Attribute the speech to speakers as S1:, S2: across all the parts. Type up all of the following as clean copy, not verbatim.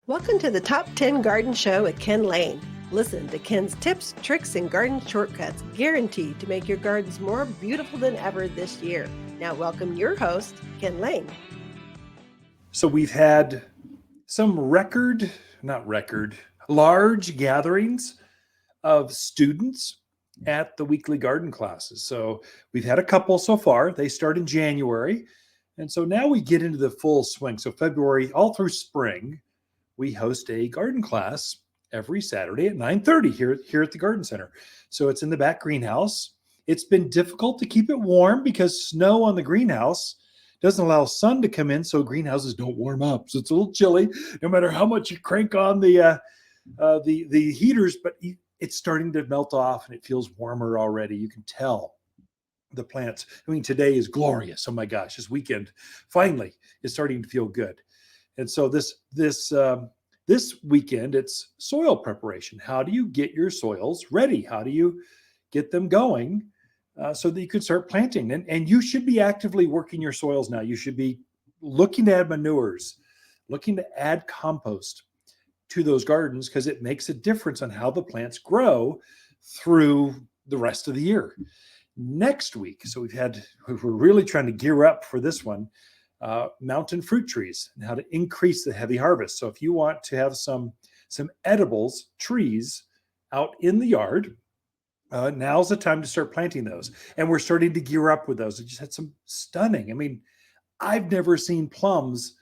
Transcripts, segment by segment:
S1: Welcome to the Top 10 Garden Show with Ken Lain. Listen to Ken's tips, tricks, and garden shortcuts guaranteed to make your gardens more beautiful than ever this year. Now welcome your host, Ken Lain.
S2: So we've had some large gatherings of students at the weekly garden classes. So we've had a couple so far. They start in January. And so now we get into the full swing. So February, all through spring, we host a garden class every Saturday at 9:30 here at the garden center. So it's in the back greenhouse. It's been difficult to keep it warm because snow on the greenhouse doesn't allow sun to come in, so greenhouses don't warm up. So it's a little chilly, no matter how much you crank on the heaters. But it's starting to melt off, and it feels warmer already. You can tell the plants. I mean, today is glorious. Oh my gosh, this weekend finally is starting to feel good. And so this weekend, it's soil preparation. How do you get your soils ready? How do you get them going so that you can start planting? And you should be actively working your soils now. You should be looking to add manures, looking to add compost to those gardens, because it makes a difference on how the plants grow through the rest of the year. Next week, so we're really trying to gear up for this one, mountain fruit trees and how to increase the heavy harvest. So if you want to have some edibles trees out in the yard, now's the time to start planting those. And we're starting to gear up with those. We just had some stunning. I mean, I've never seen plums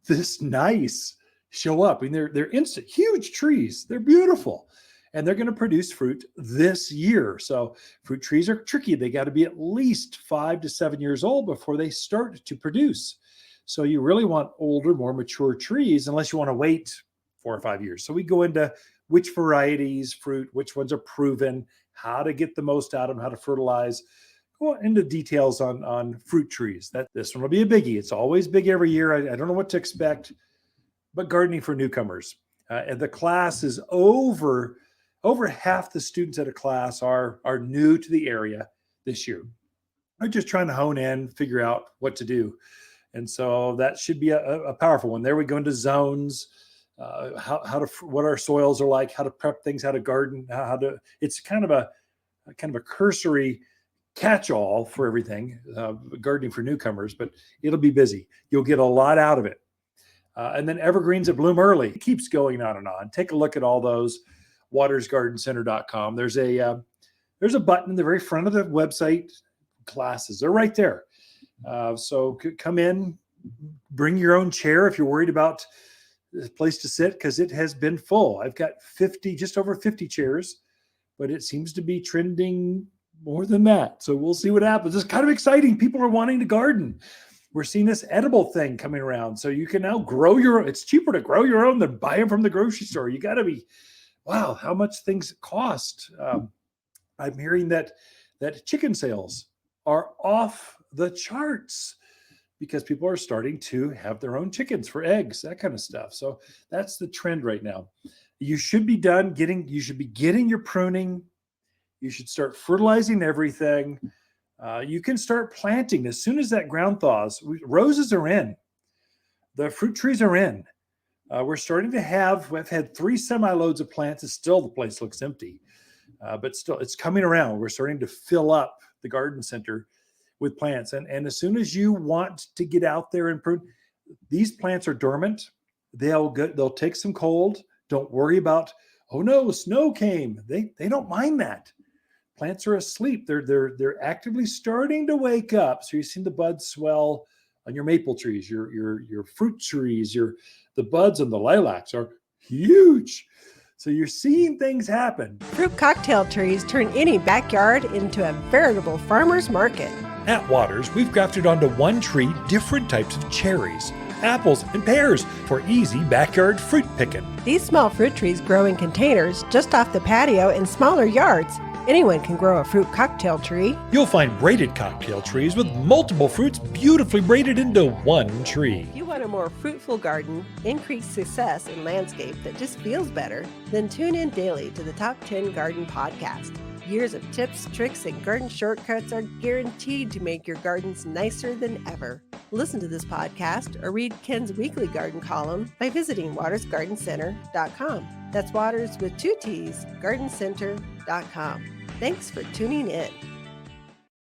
S2: this nice show up. I mean, they're instant, huge trees. They're beautiful. And they're going to produce fruit this year. So fruit trees are tricky. They got to be at least 5 to 7 years old before they start to produce. So you really want older, more mature trees, unless you want to wait 4 or 5 years. So we go into which varieties, fruit, which ones are proven, how to get the most out of them, how to fertilize. Go into details on fruit trees. This one will be a biggie. It's always big every year. I don't know what to expect, but gardening for newcomers. And the class is over half the students at a class are new to the area this year. They're just trying to hone in, figure out what to do. And so that should be a powerful one. There we go into zones, what our soils are like, how to prep things, how to garden, it's kind of a cursory catch-all for everything, gardening for newcomers, but it'll be busy. You'll get a lot out of it. And then evergreens that bloom early. It keeps going on and on. Take a look at all those. watersgardencenter.com. There's a button in the very front of the website. Classes, they're right there. So come in, bring your own chair if you're worried about a place to sit, because it has been full. I've got just over 50 chairs, but it seems to be trending more than that. So we'll see what happens. It's kind of exciting. People are wanting to garden. We're seeing this edible thing coming around. So you can now grow your own. It's cheaper to grow your own than buy them from the grocery store. You got to be, wow, how much things cost. I'm hearing that chicken sales are off the charts because people are starting to have their own chickens for eggs, that kind of stuff. So that's the trend right now. You should be getting your pruning. You should start fertilizing everything. You can start planting as soon as that ground thaws. Roses are in. The fruit trees are in. We've had 3 semi-loads of plants. The place looks empty, but still it's coming around. We're starting to fill up the garden center with plants. And as soon as you want to get out there and prune, these plants are dormant. They'll take some cold. Don't worry about, oh no, snow came. They don't mind that. Plants are asleep. They're actively starting to wake up. So you've seen the buds swell on your maple trees, your fruit trees, the buds on the lilacs are huge. So you're seeing things happen.
S1: Fruit cocktail trees turn any backyard into a veritable farmer's market.
S2: At Waters, we've grafted onto one tree different types of cherries, apples, and pears for easy backyard fruit picking.
S1: These small fruit trees grow in containers just off the patio in smaller yards. Anyone can grow a fruit cocktail tree.
S2: You'll find braided cocktail trees with multiple fruits beautifully braided into one tree.
S1: If you want a more fruitful garden, increased success, and landscape that just feels better, then tune in daily to the Top 10 Garden Podcast. Years of tips, tricks, and garden shortcuts are guaranteed to make your gardens nicer than ever. listen to this podcast or read Ken's weekly garden column by visiting watersgardencenter.com. That's Waters with 2 T's, gardencenter.com. Thanks for tuning in.